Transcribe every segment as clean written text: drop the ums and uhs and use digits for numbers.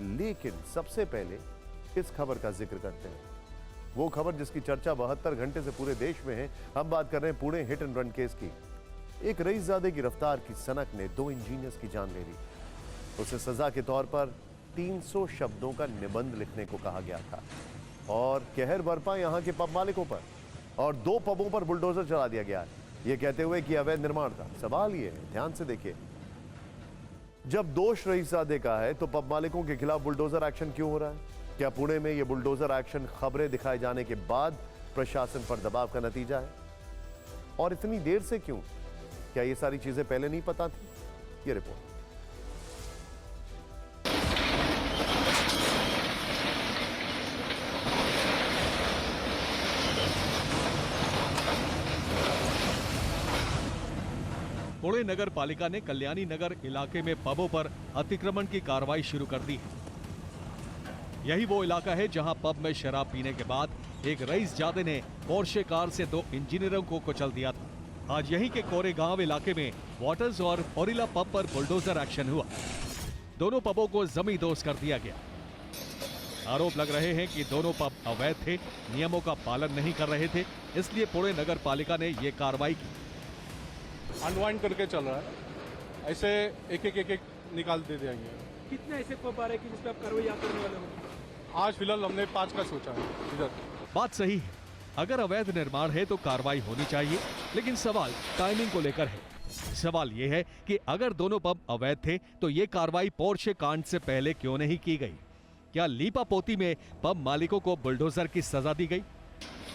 लेकिन सबसे पहले इस खबर का जिक्र करते हैं, वो खबर जिसकी चर्चा 72 घंटे से पूरे देश में है। हम बात कर रहे हैं Pune hit and run case की। एक रईसजादे की रफ्तार की सनक ने 2 इंजीनियर्स की जान ले ली। उसे सजा के तौर पर 300 शब्दों का निबंध लिखने को कहा गया था और कहर बरपा यहां के पब मालिकों पर और 2 पबों पर बुलडोजर चला दिया गया है, यह कहते हुए कि अवैध निर्माण था। सवाल यह है, ध्यान से देखिए, जब दोष रईसजादे का है तो पब मालिकों के खिलाफ बुलडोजर एक्शन क्यों हो रहा है? क्या पुणे में यह बुलडोजर एक्शन खबरें दिखाए जाने के बाद प्रशासन पर दबाव का नतीजा है? और इतनी देर से क्यों? क्या ये सारी चीजें पहले नहीं पता थी? ये रिपोर्ट। पुणे नगर पालिका ने कल्याणी नगर इलाके में पबों पर अतिक्रमण की कार्रवाई शुरू कर दी है। यही वो इलाका है जहां पब में शराब पीने के बाद एक रईसजादे ने पोर्शे कार से 2 इंजीनियरों को कुचल दिया था। आज यहीं के कोरेगांव इलाके में वाटर्स और ओरिला पब पर बुलडोजर एक्शन हुआ। दोनों पबों को जमींदोज कर दिया गया। आरोप लग रहे हैं कि दोनों पब अवैध थे, नियमों का पालन नहीं कर रहे थे, इसलिए पुणे नगर पालिका ने ये कार्रवाई की। अनवाइंड करके चल रहा है, ऐसे एक निकाल दे देंगे। कितने ऐसे पब आ रहे हैं कि जिस पे आप कार्रवाई आप करने वाले हो? आज फिलहाल हमने 5 का सोचा है इधर। बात सही है, अगर अवैध निर्माण है तो कार्रवाई होनी चाहिए, लेकिन सवाल टाइमिंग को लेकर है। सवाल यह है कि अगर दोनों पब अवैध थे तो ये कार्रवाई पोर्शे कांड से पहले क्यों नहीं की गई? क्या लीपापोती में पब मालिकों को बुलडोजर की सजा दी गई?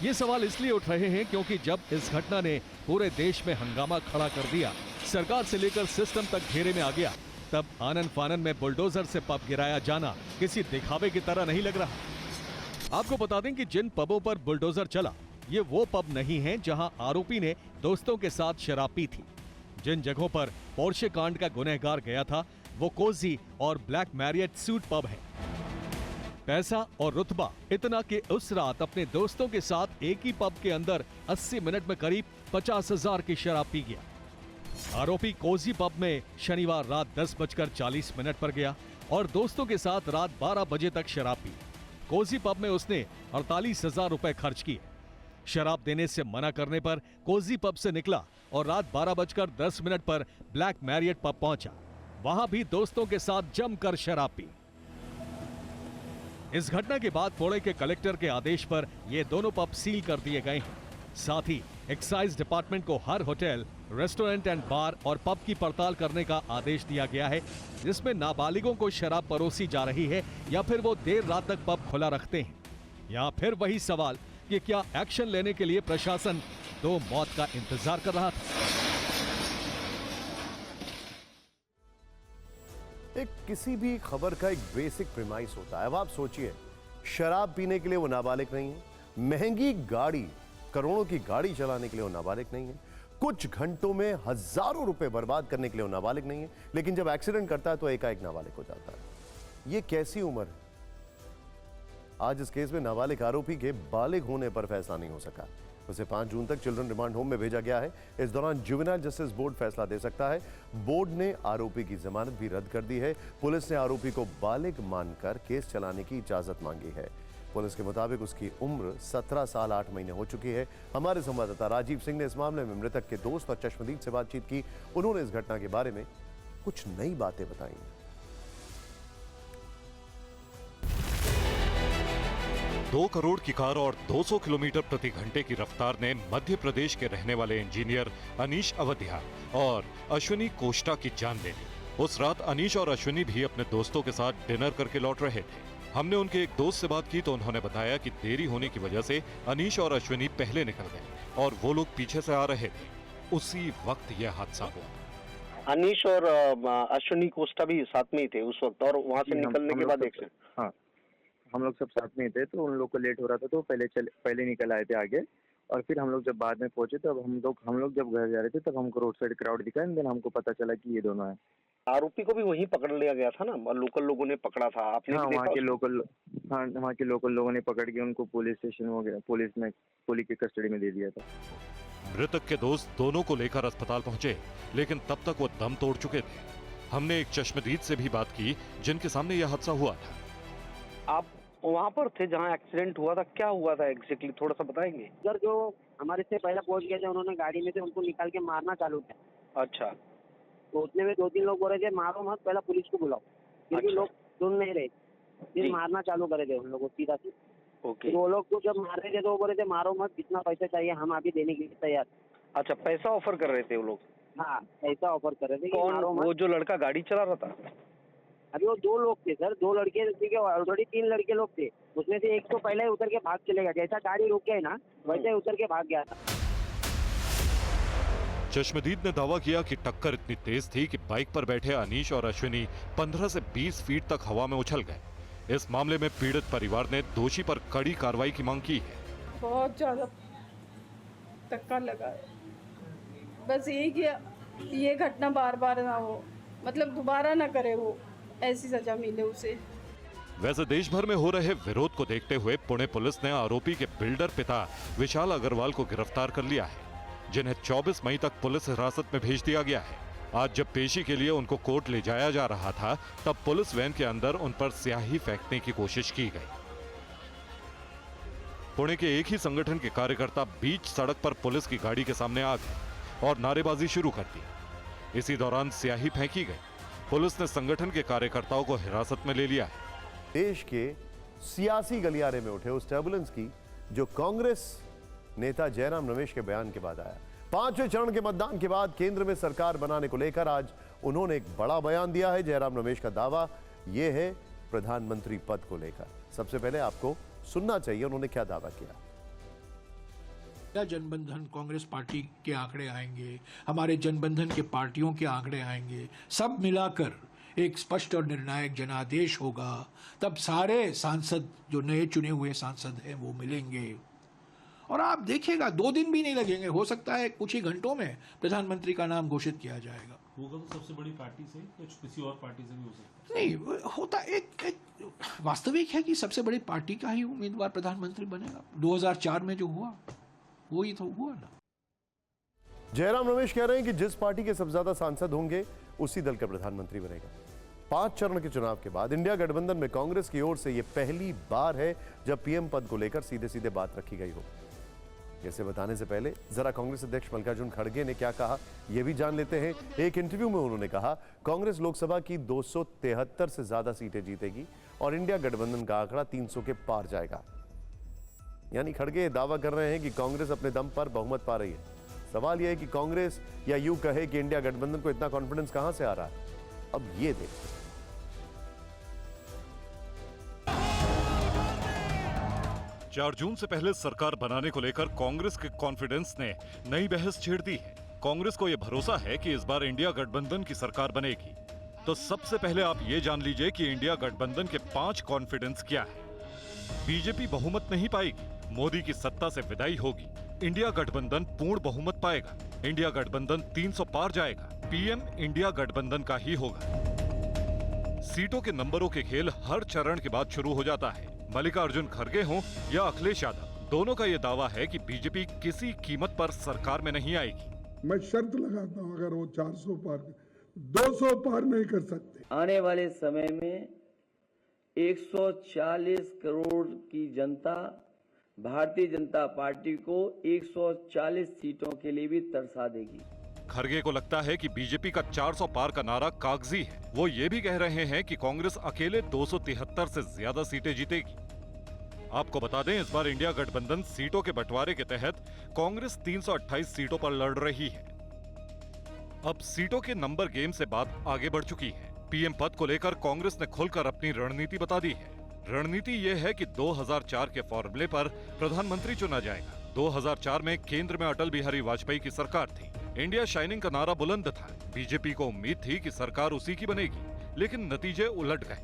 ये सवाल इसलिए उठ रहे हैं क्योंकि जब इस घटना ने पूरे देश में हंगामा खड़ा कर दिया, सरकार से लेकर सिस्टम तक घेरे में आ गया, तब आनन फानन में बुलडोजर से पब गिराया जाना किसी दिखावे की तरह नहीं लग रहा। आपको बता दें कि जिन पबों पर बुलडोजर चला, ये वो पब नहीं हैं जहां आरोपी ने दोस्तों के साथ शराब पी थी। जिन जगहों पर पोर्शे कांड का गुनहगार गया था, वो कोजी और ब्लैक मैरियट सूट पब है। पैसा और रुतबा इतना कि उस रात अपने दोस्तों के साथ एक ही पब के अंदर 80 मिनट में करीब 50,000 की शराब पी गया। आरोपी कोजी पब में शनिवार रात 10:40 पर गया और दोस्तों के साथ रात 12 बजे तक शराब पी। कोजी पब में उसने 48,000 रुपए खर्च किए। शराब देने से मना करने पर कोजी पब से निकला और रात 12:10 पर ब्लैक मैरियट पब पहुंचा। वहां भी दोस्तों के साथ जमकर शराब पी। इस घटना के बाद पुणे के कलेक्टर के आदेश पर ये दोनों पब सील कर दिए गए हैं। साथ ही एक्साइज डिपार्टमेंट को हर होटल, रेस्टोरेंट एंड बार और पब की पड़ताल करने का आदेश दिया गया है, जिसमें नाबालिगों को शराब परोसी जा रही है या फिर वो देर रात तक पब खुला रखते हैं। यहाँ फिर वही सवाल कि क्या एक्शन लेने के लिए प्रशासन 2 मौत का इंतजार कर रहा था? एक किसी भी खबर का एक बेसिक प्रीमाइस होता है। अब आप सोचिए, शराब पीने के लिए वो नाबालिग नहीं है, महंगी गाड़ी, करोड़ों की गाड़ी चलाने के लिए वो नाबालिग नहीं है, कुछ घंटों में हजारों रुपए बर्बाद करने के लिए वो नाबालिग नहीं है, लेकिन जब एक्सीडेंट करता है तो एकाएक नाबालिग हो जाता है। ये कैसी उम्र है? आज इस केस में नाबालिग आरोपी के बालिग होने पर फैसला नहीं हो सका। उसे 5 जून तक चिल्ड्रन रिमांड होम में भेजा गया है। इस दौरान जुवेनाइल जस्टिस बोर्ड फैसला दे सकता है। बोर्ड ने आरोपी की जमानत भी रद्द कर दी है। पुलिस ने आरोपी को बालिग मानकर केस चलाने की इजाजत मांगी है। पुलिस के मुताबिक उसकी उम्र 17 साल 8 महीने हो चुकी है। हमारे संवाददाता राजीव सिंह ने इस मामले में मृतक के दोस्त और चश्मदीद से बातचीत की। उन्होंने इस घटना के बारे में कुछ नई बातें बताई। 2 करोड़ की कार और 200 किलोमीटर प्रति घंटे की रफ्तार ने मध्य प्रदेश के रहने वाले इंजीनियर अनीश अवधिया और अश्विनी कोष्टा की जान ले ली। उस रात अनीश और अश्विनी भी अपने दोस्तों के साथ डिनर करके लौट रहे थे। हमने उनके एक दोस्त से बात की तो उन्होंने बताया कि देरी होने की वजह से अनीश और अश्विनी पहले निकल गए और वो लोग पीछे से आ रहे थे। उसी वक्त यह हादसा हुआ। अनीश और अश्विनी कोष्टा भी साथ में ही थे उस वक्त, और वहाँ से निकलने के बाद हाँ, हम लोग सब साथ में थे, तो उन लोग को लेट हो रहा था तो पहले निकल आए थे आगे, और फिर हम लोग जब बाद में पहुंचे तब हम लोग जब घर जा रहे थे तब हमको रोड साइड क्राउड दिखा, देन हमको पता चला कि ये दोनों हैं। आरोपी को भी वहीं पकड़ लिया गया था ना, लोकल लोगों ने पकड़ा था आपने? हाँ, वहाँ के लोकल लोगों ने पकड़ के उनको पुलिस स्टेशन हो गया, पुलिस की कस्टडी में दे दिया था। मृतक के दोस्त दोनों को लेकर अस्पताल पहुंचे, लेकिन तब तक वो दम तोड़ चुके थे। हमने एक चश्मदीद से भी बात की जिनके सामने यह हादसा हुआ था। आप वहाँ पर थे जहाँ एक्सीडेंट हुआ था, क्या हुआ था एग्जैक्टली, थोड़ा सा बताएंगे? सर जो हमारे से पहले पहुंच गए थे उन्होंने गाड़ी में से उनको निकाल के मारना चालू किया। अच्छा। तो उतने में 2-3 लोग बोल रहे थे मारो मत, पहला पुलिस को बुलाओ। फिर भी अच्छा। लोग सुन नहीं रहे, फिर जी। मारना चालू करे थे उन लोगों को सीधा सीधा। ओके। फिर वो लोग को जब मार रहे थे तो वो बोल रहे थे मारो मत, जितना पैसा चाहिए हम अभी देने के लिए तैयार। अच्छा, पैसा ऑफर कर रहे थे वो लोग? हाँ, पैसा ऑफर कर रहे थे कि कौन? मारो मत। वो जो लड़का गाड़ी चला रहा था? अभी वो 2 लोग थे सर, 2 लड़के ठीक है, ऑलरेडी 3 लड़के लोग थे। उसमें से एक तो पहले ही उतर के भाग चले गया, जैसा गाड़ी रुक गई ना वैसे ही उतर के भाग गया था। चश्मदीद ने दावा किया कि टक्कर इतनी तेज थी कि बाइक पर बैठे अनीश और अश्विनी 15 से 20 फीट तक हवा में उछल गए। इस मामले में पीड़ित परिवार ने दोषी पर कड़ी कार्रवाई की मांग की है। बहुत ज़्यादा धक्का लगा है। बस यही कि ये घटना बार बार ना हो, मतलब दोबारा ना करे वो, ऐसी सजा मिले उसे। वैसे देश भर में हो रहे विरोध को देखते हुए पुणे पुलिस ने आरोपी के बिल्डर पिता विशाल अग्रवाल को गिरफ्तार कर लिया है, जिन्हें 24 मई तक पुलिस हिरासत में भेज दिया गया है। आज जब पेशी के लिए उनको कोर्ट ले जाया जा रहा था, तब पुलिस वैन के अंदर उन पर स्याही फेंकने की कोशिश की गई। पुणे के एक ही संगठन के कार्यकर्ता बीच सड़क पर पुलिस की गाड़ी के सामने आ गए और नारेबाजी शुरू कर दी। इसी दौरान स्याही फेंकी गई। पुलिस ने संगठन के कार्यकर्ताओं को हिरासत में ले लिया है। देश के सियासी गलियारे में उठे उस टर्बुलेंस की जो कांग्रेस नेता जयराम रमेश के बयान के बाद आया। 5वें चरण के मतदान के बाद केंद्र में सरकार बनाने को लेकर आज उन्होंने एक बड़ा बयान दिया है। जयराम रमेश का दावा यह है प्रधानमंत्री पद को लेकर। सबसे पहले आपको सुनना चाहिए उन्होंने क्या दावा किया। क्या जनबंधन कांग्रेस पार्टी के आंकड़े आएंगे, हमारे जनबंधन के पार्टियों के आंकड़े आएंगे, सब मिलाकर एक स्पष्ट और निर्णायक जनादेश होगा। तब सारे सांसद जो नए चुने हुए सांसद हैं वो मिलेंगे और आप देखिएगा 2 दिन भी नहीं लगेंगे, हो सकता है कुछ ही घंटों में प्रधानमंत्री का नाम घोषित किया जाएगा। होगा तो सबसे बड़ी पार्टी से, कुछ किसी और पार्टी से भी हो सकता है। नहीं होता, एक वास्तविक है कि सबसे बड़ी पार्टी का ही उम्मीदवार प्रधानमंत्री बनेगा। 2004 में जो हुआ वही तो हुआ ना। जयराम रमेश कह रहे हैं कि जिस पार्टी के सबसे ज्यादा सांसद होंगे उसी दल का प्रधानमंत्री बनेगा। 5 चरण के चुनाव के बाद इंडिया गठबंधन में कांग्रेस की ओर से यह पहली बार है जब पीएम पद को लेकर सीधे सीधे बात रखी गई हो। इसे बताने से पहले जरा कांग्रेस अध्यक्ष मल्लिकार्जुन खड़गे ने क्या कहा यह भी जान लेते हैं। एक इंटरव्यू में उन्होंने कहा कांग्रेस लोकसभा की 273 से ज्यादा सीटें जीतेगी और इंडिया गठबंधन का आंकड़ा 300 के पार जाएगा। यानी खड़गे दावा कर रहे हैं कि कांग्रेस अपने दम पर बहुमत पा रही है। सवाल यह है कि कांग्रेस या यूं कहे कि इंडिया गठबंधन को इतना कॉन्फिडेंस कहां से आ रहा है। अब ये देखिए। 4 जून से पहले सरकार बनाने को लेकर कांग्रेस के कॉन्फिडेंस ने नई बहस छेड़ दी है। कांग्रेस को यह भरोसा है कि इस बार इंडिया गठबंधन की सरकार बनेगी। तो सबसे पहले आप ये जान लीजिए कि इंडिया गठबंधन के 5 कॉन्फिडेंस क्या है। बीजेपी बहुमत नहीं पाएगी, मोदी की सत्ता से विदाई होगी, इंडिया गठबंधन पूर्ण बहुमत पाएगा, इंडिया गठबंधन 300 पार जाएगा, पीएम इंडिया गठबंधन का ही होगा। सीटों के नंबरों के खेल हर चरण के बाद शुरू हो जाता है। मल्लिकार्जुन खड़गे हों या अखिलेश यादव, दोनों का यह दावा है कि बीजेपी किसी कीमत पर सरकार में नहीं आएगी। मैं शर्त लगाता हूं अगर वो 400 पार 200 पार नहीं कर सकते। आने वाले समय में 140 करोड़ की जनता भारतीय जनता पार्टी को 140 सीटों के लिए भी तरसा देगी। खड़गे को लगता है कि बीजेपी का 400 पार का नारा कागजी है। वो ये भी कह रहे हैं कि कांग्रेस अकेले 273 से ज्यादा सीटें जीतेगी। आपको बता दें, इस बार इंडिया गठबंधन सीटों के बंटवारे के तहत कांग्रेस 328 सीटों पर लड़ रही है। अब सीटों के नंबर गेम से बात आगे बढ़ चुकी है। पीएम पद को लेकर कांग्रेस ने खुलकर अपनी रणनीति बता दी है। रणनीति यह है कि 2004 के फॉर्मूले पर प्रधानमंत्री चुना जाएगा। 2004 में केंद्र में अटल बिहारी वाजपेयी की सरकार थी। इंडिया शाइनिंग का नारा बुलंद था। बीजेपी को उम्मीद थी कि सरकार उसी की बनेगी, लेकिन नतीजे उलट गए।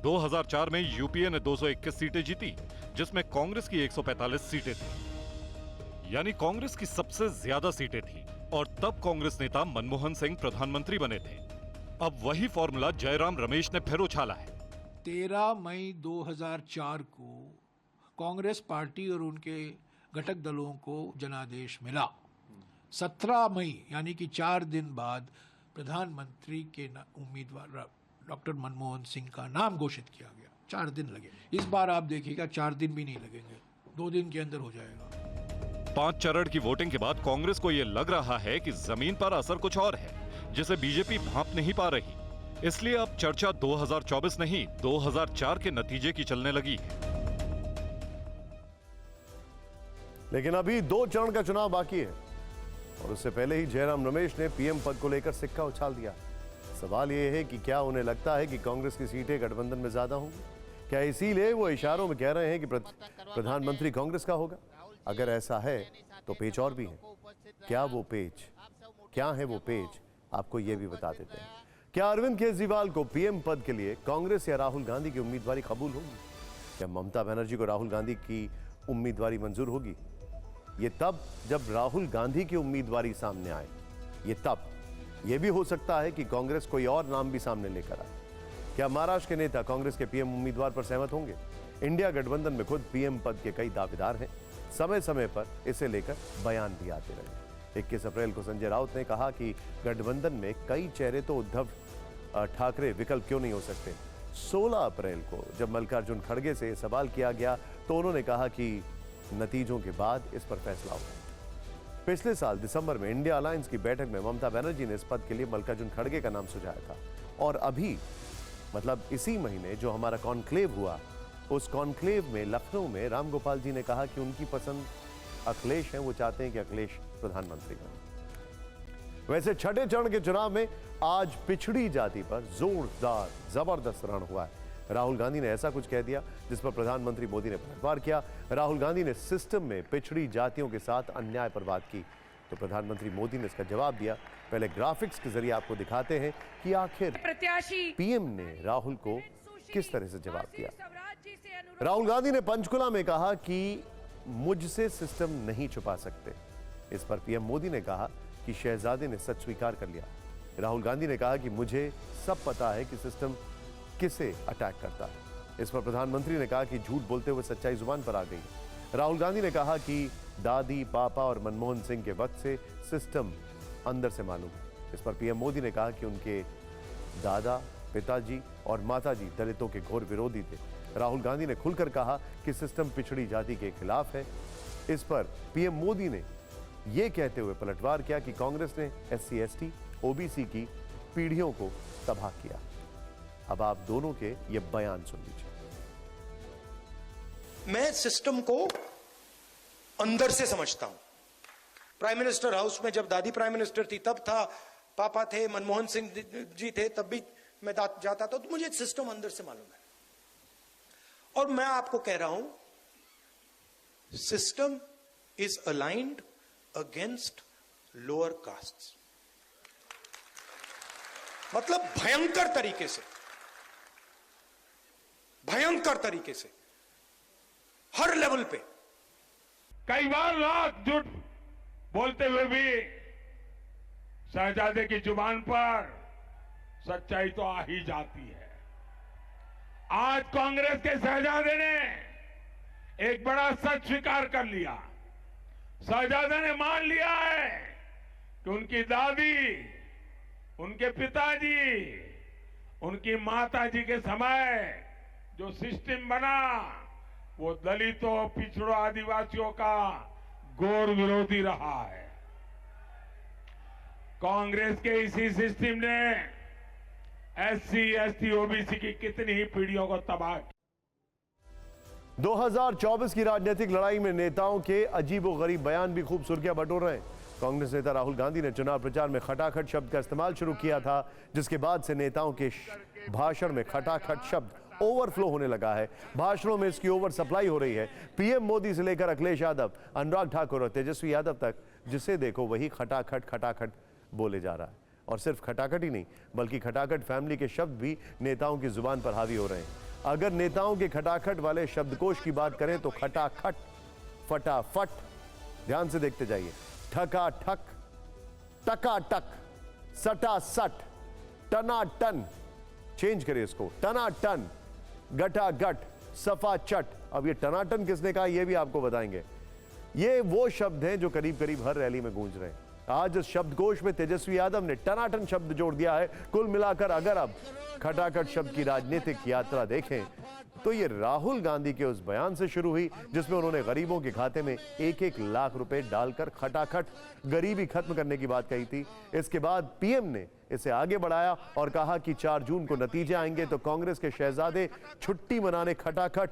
2004 में यूपीए ने 221 सीटें जीती, जिसमें कांग्रेस की 145 सीटें थी। यानी कांग्रेस की सबसे ज्यादा सीटें थी और तब कांग्रेस नेता मनमोहन सिंह प्रधानमंत्री बने थे। अब वही फॉर्मूला जयराम रमेश ने फिर उछाला है। 13 मई 2004 को कांग्रेस पार्टी और उनके घटक दलों को जनादेश मिला। 17 मई यानी कि 4 दिन बाद प्रधानमंत्री के उम्मीदवार डॉक्टर मनमोहन सिंह का नाम घोषित किया गया। 4 दिन लगे। इस बार आप देखिएगा 4 दिन भी नहीं लगेंगे, 2 दिन के अंदर हो जाएगा। 5 चरण की वोटिंग के बाद कांग्रेस को यह लग रहा है कि जमीन पर असर कुछ और है, जिसे बीजेपी भांप नहीं पा रही। इसलिए अब चर्चा 2024 नहीं 2004 के नतीजे की चलने लगी है। लेकिन अभी 2 चरण का चुनाव बाकी है और उससे पहले ही जयराम रमेश ने पीएम पद को लेकर सिक्का उछाल दिया। सवाल यह है कि क्या उन्हें लगता है कि कांग्रेस की सीटें गठबंधन में ज्यादा होंगी? क्या इसीलिए वो इशारों में कह रहे हैं कि प्रधानमंत्री कांग्रेस का होगा? अगर ऐसा है तो पेच और भी है। क्या है वो पेच आपको ये भी बता देते हैं। क्या अरविंद केजरीवाल को पीएम पद के लिए कांग्रेस या राहुल गांधी की उम्मीदवारी कबूल होगी? क्या ममता बनर्जी को राहुल गांधी की उम्मीदवारी मंजूर होगी? ये तब जब राहुल गांधी की उम्मीदवारी सामने आए। ये भी हो सकता है कि कांग्रेस कोई और नाम भी सामने लेकर आए। क्या महाराष्ट्र के नेता कांग्रेस के पीएम उम्मीदवार पर सहमत होंगे? इंडिया गठबंधन में खुद पीएम पद के कई दावेदार हैं। समय समय पर इसे लेकर बयान भी आते रहे। 21 अप्रैल को संजय राउत ने कहा कि गठबंधन में कई चेहरे तो उद्धव ठाकरे विकल्प क्यों नहीं हो सकते। 16 अप्रैल को जब मल्लिकार्जुन खड़गे से सवाल किया गया तो उन्होंने कहा कि नतीजों के बाद इस पर फैसला होगा। पिछले साल दिसंबर में इंडिया अलायंस की बैठक में ममता बनर्जी ने इस पद के लिए मल्लिकार्जुन खड़गे का नाम सुझाया था और अभी मतलब इसी महीने जो हमारा कॉन्क्लेव हुआ, उस कॉन्क्लेव में लखनऊ में राम गोपाल जी ने कहा कि उनकी पसंद अखिलेश है, वो चाहते हैं कि अखिलेश प्रधानमंत्री बने। वैसे छठे चरण के चुनाव में आज पिछड़ी जाति पर जोरदार जबरदस्त रण हुआ है। राहुल गांधी ने ऐसा कुछ कह दिया जिस पर प्रधानमंत्री मोदी ने पलटवार किया। राहुल गांधी ने सिस्टम में पिछड़ी जातियों के साथ अन्याय पर बात की तो प्रधानमंत्री मोदी ने इसका जवाब दिया। पहले ग्राफिक्स के जरिए आपको दिखाते हैं कि आखिर पीएम ने राहुल को किस तरह से जवाब दिया। राहुल गांधी ने पंचकुला में कहा कि मुझसे सिस्टम नहीं छुपा सकते। इस पर पीएम मोदी ने कहा कि शहजादे ने सच स्वीकार कर लिया। राहुल गांधी ने कहा कि मुझे सब पता है कि सिस्टम किसे अटैक करता है। इस पर प्रधानमंत्री ने कहा कि झूठ बोलते हुए सच्चाई जुबान पर आ गई। राहुल गांधी ने कहा कि दादी, पापा और मनमोहन सिंह के वक्त से सिस्टम अंदर से मालूम है। इस पर पीएम मोदी ने कहा कि उनके दादा, पिताजी और माताजी दलितों के घोर विरोधी थे। राहुल गांधी ने खुलकर कहा कि सिस्टम पिछड़ी जाति के खिलाफ है। इस पर पीएम मोदी ने यह कहते हुए पलटवार किया कि कांग्रेस ने SC, ST, OBC की पीढ़ियों को तबाह किया। अब आप दोनों के ये बयान सुन लीजिए। मैं सिस्टम को अंदर से समझता हूं। प्राइम मिनिस्टर हाउस में जब दादी प्राइम मिनिस्टर थी तब था, पापा थे, मनमोहन सिंह जी थे, तब भी मैं जाता था, तो मुझे सिस्टम अंदर से मालूम है। और मैं आपको कह रहा हूं, system is aligned against lower castes. मतलब भयंकर तरीके से हर लेवल पे। कई बार रात झूठ बोलते हुए भी शहजादे की जुबान पर सच्चाई तो आ ही जाती है। आज कांग्रेस के शहजादे ने एक बड़ा सच स्वीकार कर लिया। शहजादे ने मान लिया है कि उनकी दादी, उनके पिताजी, उनकी माताजी के समय जो सिस्टम बना वो दलितों, पिछड़ों, आदिवासियों का घोर विरोधी रहा है। कांग्रेस के इसी सिस्टम ने SC, ST, OBC की कितनी ही पीढ़ियों को तबाह किया। 2024 की राजनीतिक लड़ाई में नेताओं के अजीबोगरीब बयान भी खूब सुर्खियां बटोर रहे हैं। कांग्रेस नेता राहुल गांधी ने चुनाव प्रचार में खटाखट शब्द का इस्तेमाल शुरू किया था, जिसके बाद से नेताओं के भाषण में खटाखट शब्द ओवरफ्लो होने लगा है। भाषणों में इसकी ओवर सप्लाई हो रही है। पीएम मोदी से लेकर अखिलेश यादव, अनुराग ठाकुर और तेजस्वी यादव तक जिसे देखो वही खटाखट बोले जा रहा है। और सिर्फ खटाखट ही नहीं बल्कि खटाखट फैमिली के शब्द भी नेताओं की जुबान पर हावी हो रहे हैं। अगर नेताओं के खटाखट वाले शब्दकोश की बात करें तो खटाखट, फटाफट, ध्यान से देखते जाइए, ठकाठक, टकाटक, सटासट, टनाटन, चेंज करिए इसको, टनाटन, गटागट, सफाचट। अब ये टनाटन किसने कहा ये भी आपको बताएंगे। ये वो शब्द हैं जो करीब करीब हर रैली में गूंज रहे हैं। आज इस शब्दकोश में तेजस्वी यादव ने टनाटन शब्द जोड़ दिया है। कुल मिलाकर अगर अब खटाखट शब्द की राजनीतिक यात्रा देखें तो ये राहुल गांधी के उस बयान से शुरू हुई जिसमें उन्होंने गरीबों के खाते में 1-1 लाख रुपए डालकर खटाखट गरीबी खत्म करने की बात कही थी। इसके बाद पीएम ने इसे आगे बढ़ाया और कहा कि 4 जून को नतीजे आएंगे तो कांग्रेस के शहजादे छुट्टी मनाने खटाखट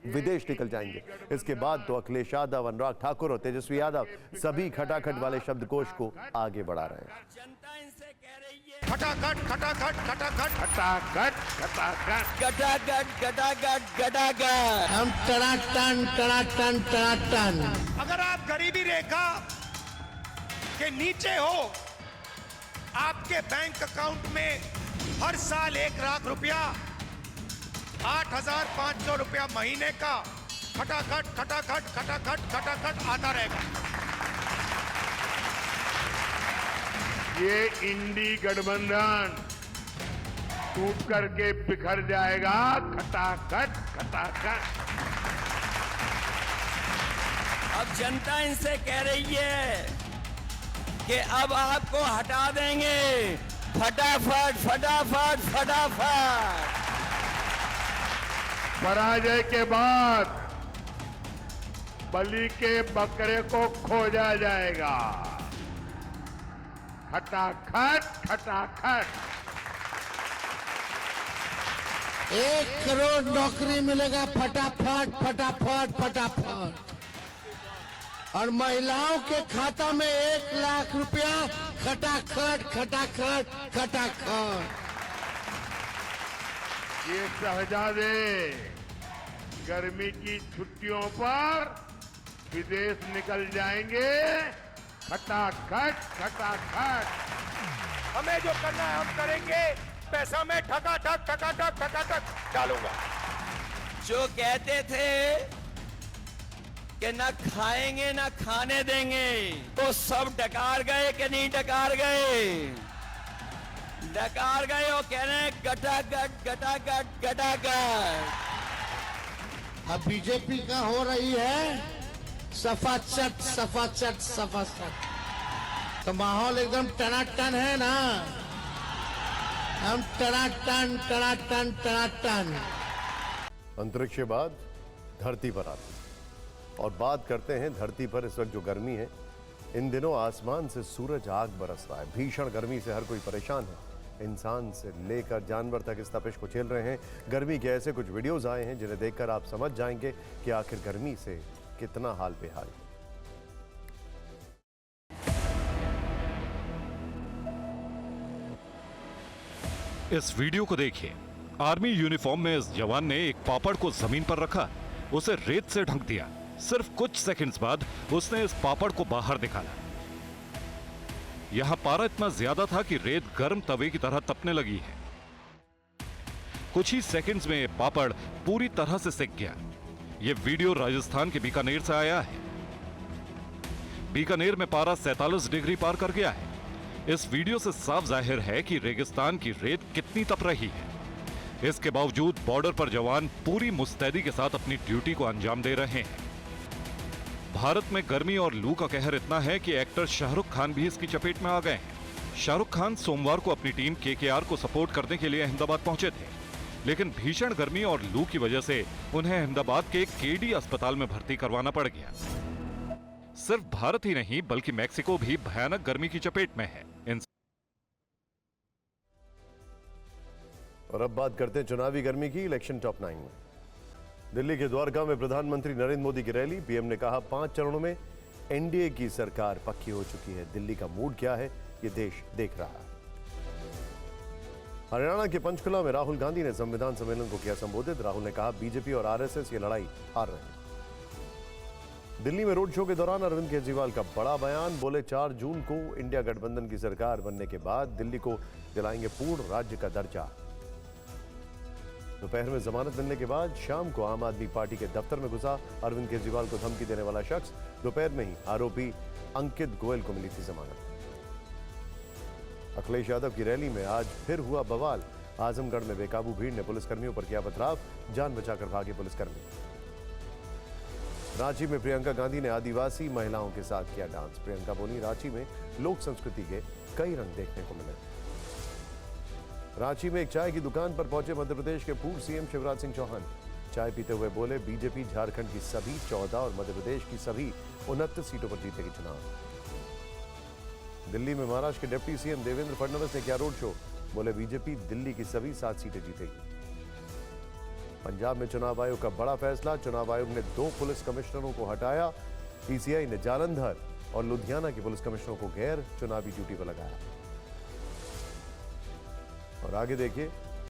विदेश निकल जाएंगे। इसके बाद तो अखिलेश यादव, अनुराग ठाकुर और तेजस्वी यादव सभी खटाखट वाले शब्दकोश को आगे बढ़ा रहे हैं। खटाखट खटाखट खटाखट खटाखट खटाखट गटागट गटागट गटागट हम टनाटन टनाटन टनाटन। अगर आप गरीबी रेखा के नीचे हो, आपके बैंक अकाउंट में हर साल 1 लाख रुपया, 8,500 रुपया महीने का खटाखट खटाखट खटाखट खटाखट आता रहेगा। ये इंडी गठबंधन टूट करके बिखर जाएगा। खटाखट खटाखट। अब जनता इनसे कह रही है कि अब आपको हटा देंगे, फटाफट फटाफट फटाफट। पराजय के बाद बलि के बकरे को खोजा जाएगा। खटाखट खटाखट। 1 करोड़ नौकरी मिलेगा फटाफट फटाफट फटाफट। और महिलाओं के खाता में 1 लाख रुपया खटाखट खटाखट खटाखट। ये शहजादे गर्मी की छुट्टियों पर विदेश निकल जाएंगे। खटाखट खटाखट। हमें जो करना है हम करेंगे। पैसा में ठकाठक ठकाठक ठकाठक डालूंगा। जो कहते थे कि न खाएंगे न खाने देंगे, तो सब डकार गए कि नहीं डकार गए? डकार गए और कह रहे हैं गटागट गटागट गटागट। अब बीजेपी का हो रही है सफाचट सफाचट सफाचट। तो माहौल एकदम टनाटन है ना, हम टनाटन टनाटन टनाटन। अंतरिक्ष के बाद धरती पर आते हैं और बात करते हैं धरती पर इस वक्त जो गर्मी है। इन दिनों आसमान से सूरज आग बरस रहा है। भीषण गर्मी से हर कोई परेशान है। इंसान से लेकर जानवर तक इस तपिश को झेल रहे हैं। गर्मी के ऐसे कुछ वीडियोस आए हैं जिन्हें देखकर आप समझ जाएंगे कि आखिर गर्मी से कितना हाल बेहाल है। इस वीडियो को देखिए। आर्मी यूनिफॉर्म में इस जवान ने एक पापड़ को जमीन पर रखा, उसे रेत से ढक दिया। सिर्फ कुछ सेकंड्स बाद उसने इस पापड़ को बाहर निकाला। यहां पारा इतना ज्यादा था कि रेत गर्म तवे की तरह तपने लगी है। कुछ ही सेकंड्स में पापड़ पूरी तरह से सिक गया। यह वीडियो राजस्थान के बीकानेर से आया है। बीकानेर में पारा 47 डिग्री पार कर गया है। इस वीडियो से साफ जाहिर है कि रेगिस्तान की रेत कितनी तप रही है। इसके बावजूद बॉर्डर पर जवान पूरी मुस्तैदी के साथ अपनी ड्यूटी को अंजाम दे रहे हैं। भारत में गर्मी और लू का कहर इतना है कि एक्टर शाहरुख खान भी इसकी चपेट में आ गए हैं। शाहरुख खान सोमवार को अपनी टीम केकेआर को सपोर्ट करने के लिए अहमदाबाद पहुंचे थे, लेकिन भीषण गर्मी और लू की वजह से उन्हें अहमदाबाद के केडी अस्पताल में भर्ती करवाना पड़ गया। सिर्फ भारत ही नहीं बल्कि मैक्सिको भी भयानक गर्मी की चपेट में है। और अब बात करते हैं चुनावी गर्मी की। इलेक्शन टॉप 9 में दिल्ली के द्वारका में प्रधानमंत्री नरेंद्र मोदी की रैली। पीएम ने कहा 5 चरणों में एनडीए की सरकार पक्की हो चुकी है। दिल्ली का मूड क्या है ये देश देख रहा है। हरियाणा के पंचकुला में राहुल गांधी ने संविधान सम्मेलन को किया संबोधित। राहुल ने कहा बीजेपी और आरएसएस ये लड़ाई हार रहे हैं। दिल्ली में रोड शो के दौरान अरविंद केजरीवाल का बड़ा बयान। बोले 4 जून को इंडिया गठबंधन की सरकार बनने के बाद दिल्ली को दिलाएंगे पूर्ण राज्य का दर्जा। दोपहर में जमानत मिलने के बाद शाम को आम आदमी पार्टी के दफ्तर में घुसा अरविंद केजरीवाल को धमकी देने वाला शख्स। दोपहर में ही आरोपी अंकित गोयल को मिली थी जमानत। अखिलेश यादव की रैली में आज फिर हुआ बवाल। आजमगढ़ में बेकाबू भीड़ ने पुलिसकर्मियों पर किया पथराव, जान बचाकर भागे पुलिसकर्मी। रांची में प्रियंका गांधी ने आदिवासी महिलाओं के साथ किया डांस। प्रियंका बोली, रांची में लोक संस्कृति के कई रंग देखने को मिले। रांची में एक चाय की दुकान पर पहुंचे मध्य प्रदेश के पूर्व सीएम शिवराज सिंह चौहान। चाय पीते हुए बोले, बीजेपी झारखंड की सभी 14 और मध्य प्रदेश की सभी 29 सीटों पर जीतेगी चुनाव। दिल्ली में महाराष्ट्र के डिप्टी सीएम देवेंद्र फडणवीस ने किया रोड शो। बोले, बीजेपी दिल्ली की सभी 7 सीटें जीतेगी। पंजाब में चुनाव आयोग का बड़ा फैसला। चुनाव आयोग ने 2 पुलिस कमिश्नरों को हटाया। पीसीआई ने जालंधर और लुधियाना के पुलिस कमिश्नरों को गैर चुनावी ड्यूटी पर लगाया। और आगे देखिए,